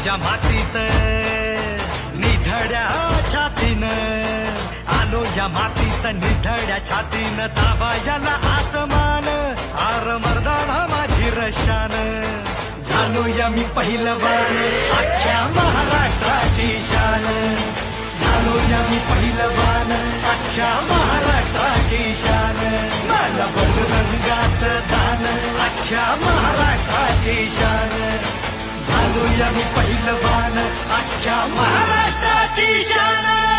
ज्या मातीत निधड्या छातीनं, आलो या मातीत निधड्या छातीनं, दाबायला आसमान आर मर्दाना माझी रशान. झालो या मी पहिलवान अख्ख्या महाराष्ट्राची शान. झालो या मी पहिलवान अख्ख्या महाराष्ट्राची शान. मला बजरंगाचं दान अख्ख्या महाराष्ट्राची शान. झालो या मी पहिलवान अख्ख्या महाराष्ट्राची शान.